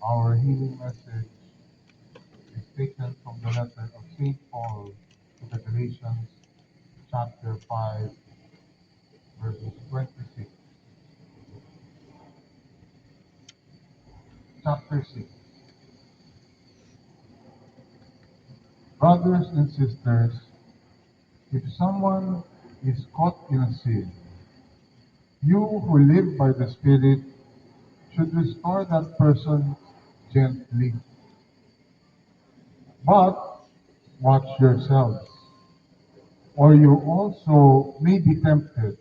Our healing message is taken from the letter of St. Paul to the Galatians, chapter 5, verses 26. Chapter 6. Brothers and sisters, if someone is caught in a sin, you who live by the Spirit should restore that person gently. But watch yourselves, or you also may be tempted.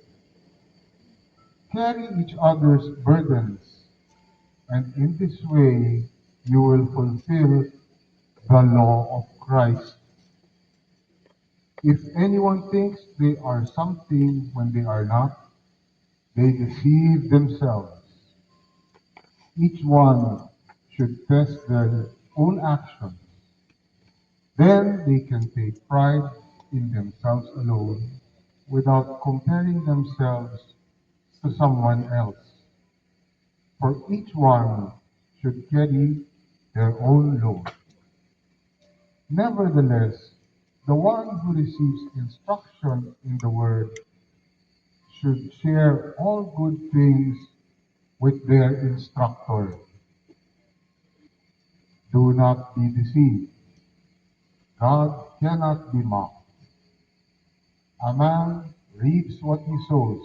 Carry each other's burdens, and in this way you will fulfill the law of Christ. If anyone thinks they are something when they are not, they deceive themselves. Each one should test their own actions. Then they can take pride in themselves alone without comparing themselves to someone else. For each one should carry their own load. Nevertheless, the one who receives instruction in the word should share all good things with their instructor. Do not be deceived. God cannot be mocked. A man reaps what he sows.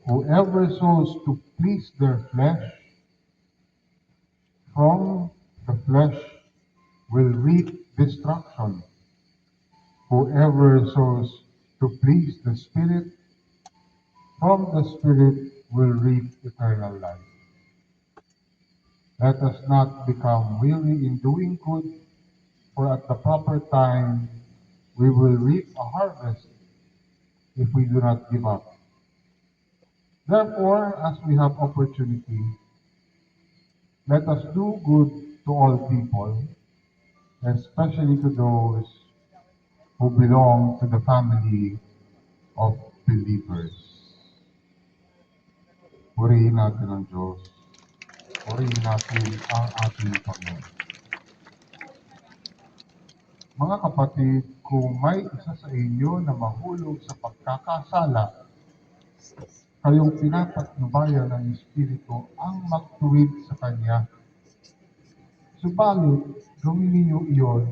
Whoever sows to please their flesh, from the flesh will reap destruction. Whoever sows to please the Spirit, from the Spirit will reap eternal life. Let us not become weary in doing good, for at the proper time we will reap a harvest if we do not give up. Therefore, as we have opportunity, let us do good to all people, especially to those who belong to the family of believers. Purihin natin ang Diyos. Purihin natin ang ating Panginoon. Mga kapatid, kung may isa sa inyo na mahulog sa pagkakasala, kayong pinapatnubayan ng Espiritu ang magtuwid sa Kanya. Subalit, gawin ninyo iyon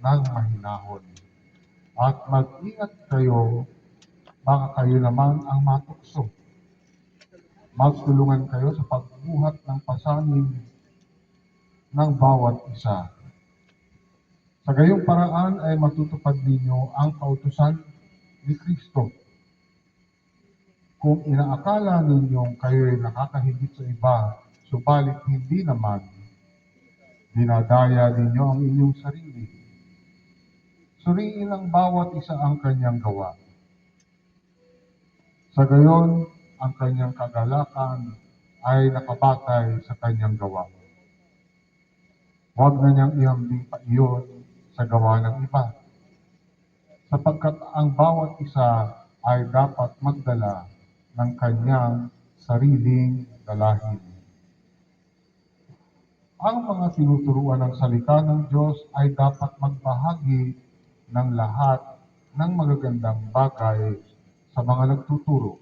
ng mahinahon. At mag-ingat kayo, baka kayo naman ang matukso. Magtulungan kayo sa pagbuhat ng pasanin ng bawat isa. Sa gayong paraan ay matutupad ninyo ang kautusan ni Kristo. Kung inaakala ninyong kayo'y nakakahigit sa iba, subalit hindi naman, dinadaya ninyo ang inyong sarili. Suriin ng bawat isa ang kanyang gawa. Sa gayon, ang kanyang kagalakan ay nakabatay sa kanyang gawa. Huwag na niyang ihambing pa iyon sa gawa ng iba, sapagkat ang bawat isa ay dapat magdala ng kanyang sariling dalahin. Ang mga tinuturuan ng salita ng Diyos ay dapat magbahagi ng lahat ng magagandang bagay sa mga nagtuturo.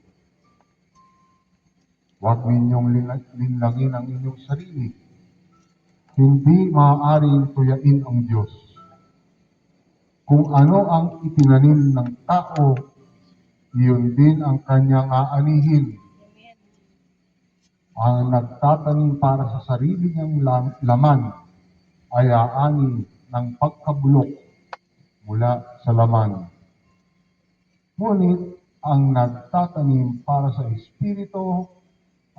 Huwag ninyong linlangin ang inyong sarili. Hindi maaaring tuyain ang Diyos. Kung ano ang itinanim ng tao, iyon din ang kanyang aanihin. Ang nagtatanim para sa sarili niyang laman ay aani ng pagkabulok mula sa laman. Ngunit ang nagtatanim para sa Espiritu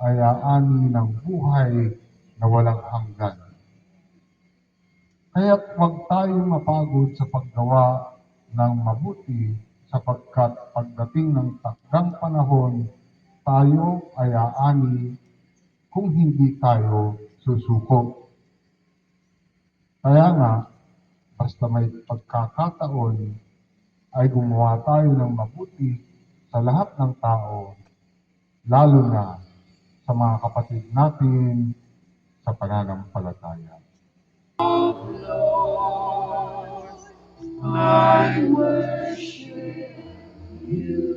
ay aani ng buhay na walang hanggan. Kaya't huwag tayong mapagod sa paggawa ng mabuti, sapagkat pagdating ng takdang panahon, tayo ay aani kung hindi tayo susuko. Kaya nga, basta may pagkakataon, ay gumawa tayo ng mabuti sa lahat ng tao, lalo na sa mga kapatid natin sa pananampalataya. I worship you.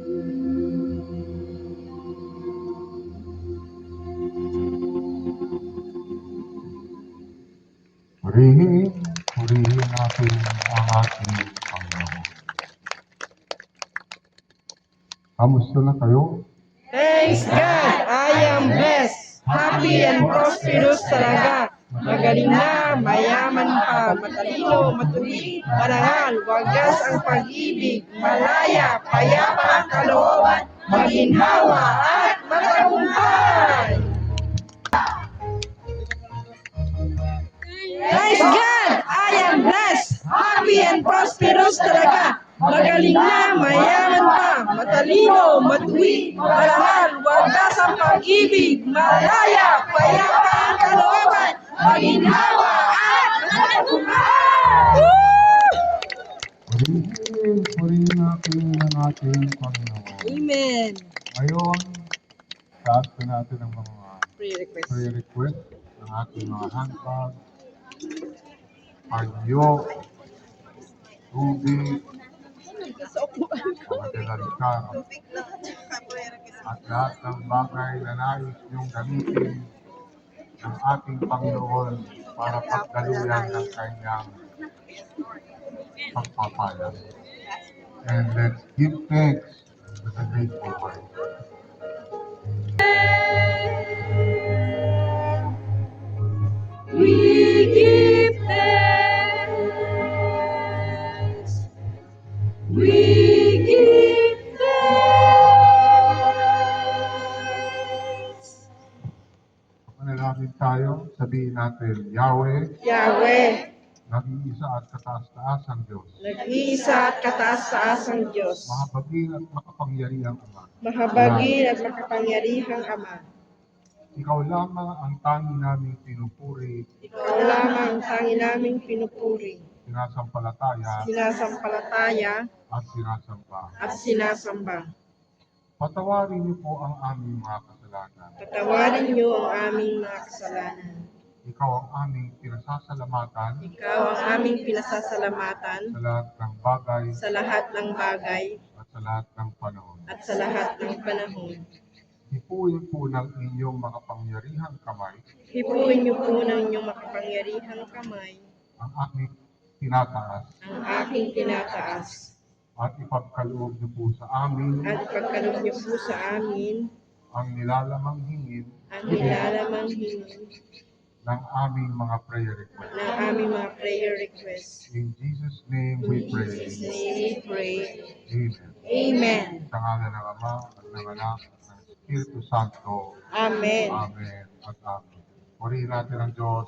Purihin natin ang ating Panginoon. Kamusta na kayo? Thanks God, I am blessed. Happy and prosperous talaga. Magaling na, mayaman pa, matalino, matuwid, marangal, wagas ang pag-ibig, malaya, payapa ang kalooban, maginhawa at matagumpay. Thanks God, I am blessed. Happy and prosperous talaga. Magaling na, mayaman pa, matalino, matuwid, marangal, wagas ang pag-ibig, malaya, payapa ang kalooban, maginhawa at matagumpay. Purihin natin ang ating Panginoon. Amen. Ngayon, taas na natin ang mga Prayer prayer request ng ating mga handbag, panyo, tubig, mga delarika, at lahat ng bagay na nais niyong gamitin ng ating Panginoon para pagdaluyan ng kanyang pagpapala. And let's give thanks with a grateful heart. We give thanks. We give thanks. Manalangin tayo, sabihin natin, Yahweh, Yahweh, nag-iisa at kataas-taas ang Diyos. nag-iisa at kataas-taasang Diyos, Mahabagin at makapangyarihang Ama. mahabagin at makapangyarihang Ama. Ikaw lamang ang tangi naming pinupuri, Ikaw lamang ang tangi naming pinupuri, sinasampalataya, sinasampalataya at sinasamba. at sinasamba. Patawarin niyo po ang aming mga kasalanan. Patawarin niyo ang aming mga kasalanan. Ikaw ang aming pinasasalamatan Ikaw ang aming pinasasalamatan sa lahat ng bagay sa lahat ng bagay at sa lahat ng panahon. at sa lahat ng panahon. Hipuin po ng inyong makapangyarihang kamay Hipuin niyo po ng inyong makapangyarihang kamay ang aming tinataas ang aking tinataas at ipagkaloob niyo po sa amin at ipagkaloob niyo po sa amin ang nilalamang hingin ang nilalamang hingin ng aming mga prayer requests. ng aming mga prayer requests. In Jesus' name In we pray. Jesus' name we pray. Amen. Amen. Sa ngalan ng Ama at ng Anak at ng Espiritu Santo. Amen. Amen at amen. Purihin natin ang Diyos.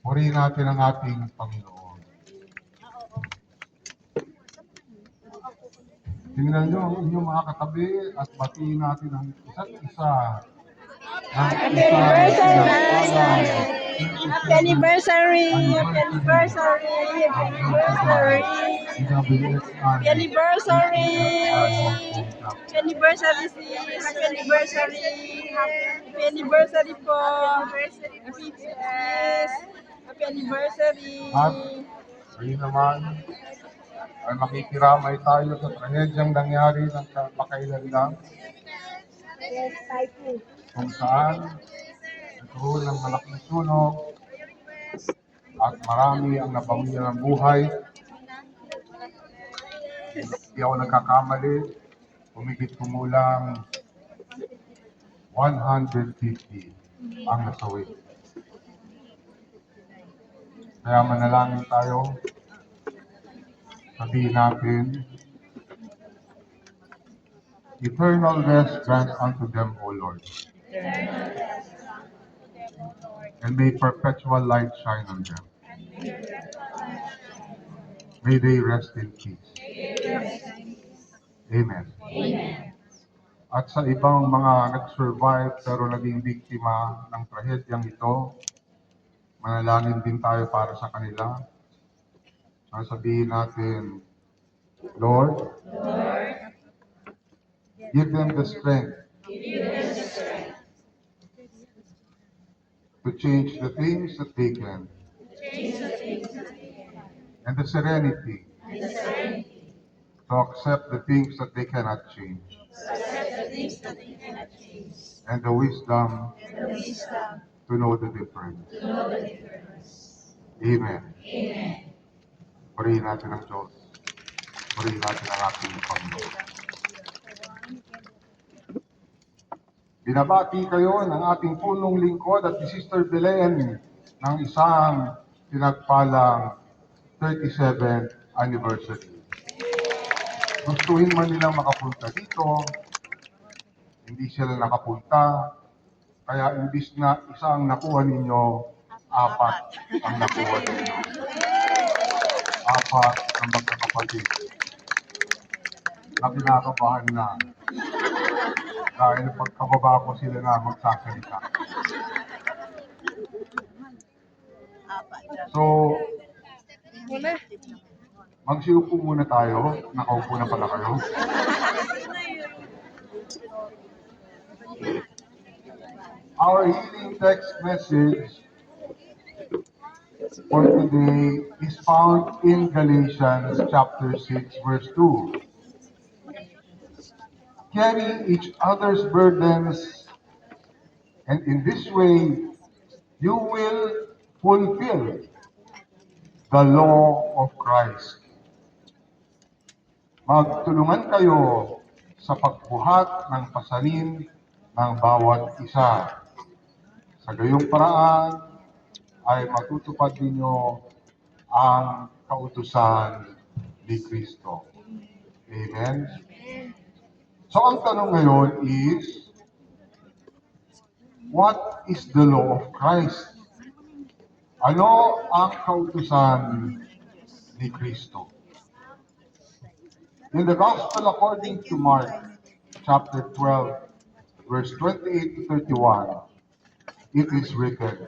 Purihin natin ang ating Panginoon. Tingnan niyo ang inyong mga katabi at batiin natin ang isa't isa. Happy anniversary! Happy anniversary! Happy anniversary! Happy anniversary! Happy anniversary! Happy anniversary, sis! Happy anniversary! Happy anniversary po! Happy sis! Happy anniversary! At ngayon naman ay makikiramay tayo sa trahedyang nangyari ng makailan lang kung saan nagkaroon ng malaking sunog at marami ang nabawian ng buhay. Hindi ako nagkakamali, humigit kumulang 150 ang nasawi. Kaya manalangin tayo, sabihin natin, eternal rest grant unto them, O Lord, and may perpetual light shine on them. May they rest in peace. Amen. At sa ibang mga nag-survive pero naging biktima ng trahedyang ito, manalangin din tayo para sa kanila. Sabihin natin, Lord, give them the strength to change the things that they can, and the serenity to accept the things that they cannot change, and the wisdom to know the difference. Amen. Purihin natin ang Diyos. Purihin natin ang ating Panginoon. Binabati kayo ng ating punong lingkod at si Sister Belen ng isang pinagpalang 37th anniversary. Gustuhin man nilang makapunta dito, hindi sila nakapunta, kaya imbis na isa ang nakuha ninyo, apat ang nakuha ninyo. Apat ang magkakapatid na kinakabahan na dahil pagkababa ko sila na magsasalita. So, magsiupo muna tayo. Nakaupo na pala kayo. Our healing text message for today is found in Galatians chapter 6, verse 2. Carry each other's burdens, and in this way, you will fulfill the law of Christ. Magtulungan kayo sa pagbuhat ng pasanin ng bawat isa. Sa gayong paraan ay matutupad ninyo ang kautusan ni Kristo. Amen? So ang tanong ngayon is, what is the law of Christ? Ano ang kautusan ni Kristo? In the Gospel according to Mark, chapter 12, verse 28 to 31, it is written,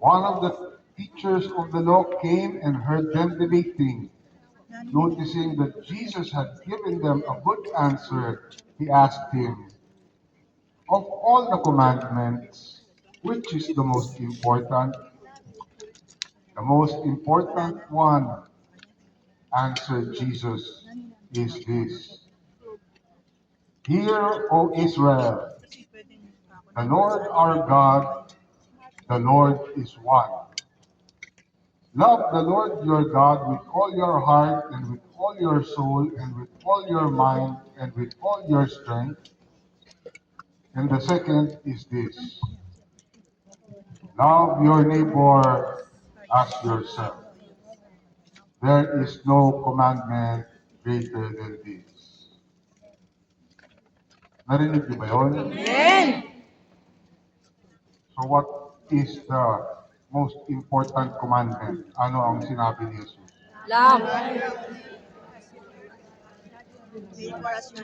one of the teachers of the law came and heard them debating. Noticing that Jesus had given them a good answer, he asked him, of all the commandments, which is the most important? The most important one, answered Jesus, is this. Hear, O Israel, the Lord our God, the Lord is one. Love the Lord your God with all your heart and with all your soul and with all your mind and with all your strength. And the second is this. Love your neighbor as yourself. There is no commandment greater than this. Narinig niyo ba yun? Amen. So what is the most important commandment? Ano ang sinabi ni Jesus? Love.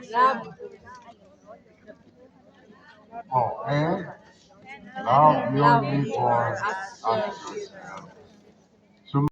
Love. Oh, and love your neighbor as yourself.